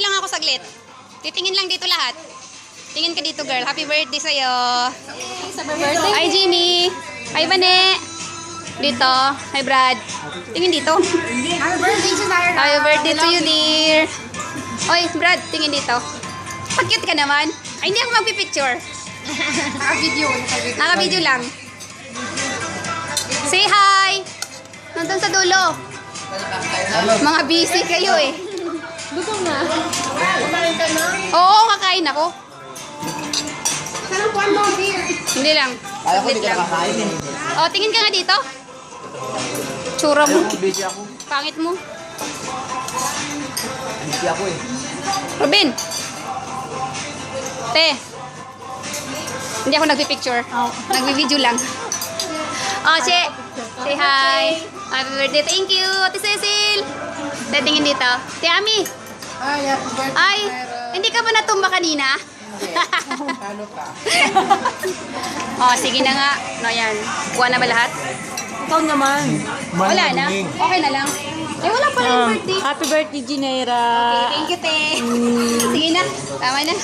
lang ako saglit. Titingin lang dito lahat. Tingin ka dito, girl. Happy birthday sa'yo. Hi, Jimmy. Hi, Bane. Dito. Hi, Brad. Tingin dito. Happy birthday to Naira. Happy birthday to you, dear. Oy, Brad, tingin dito. Pag-cute ka naman. Ay, hindi ako magpipicture. Naka-video. Naka-video lang. Say hi. Nandun sa dulo. Mga busy kayo eh. Gutom na. Kumain ka na? Oo, kakain ako. Sarang one more beer. Hindi lang. Kaya ko Saglit hindi ka lang. nakakain eh. Oh, tingin ka nga dito. Tsura mo. Busy ako. Pangit mo. Busy ako eh. Robin. Te. Hindi ako nagpipicture. Nagbi-video lang. Oh, Che. Say hi. Happy birthday. Thank you, Ate Cecil. Te, tingin dito. Te, Ami. Ay, happy birthday. Ay, hindi ka ba natumba kanina? Ano ka? Oh, sige na nga. No, yan. Kuha na ba lahat? Ikaw naman. Wala na. Okay na lang. Eh, wala pala yung birthday. Happy birthday, Gineira. Okay, thank you, te. Sige na. Tama na.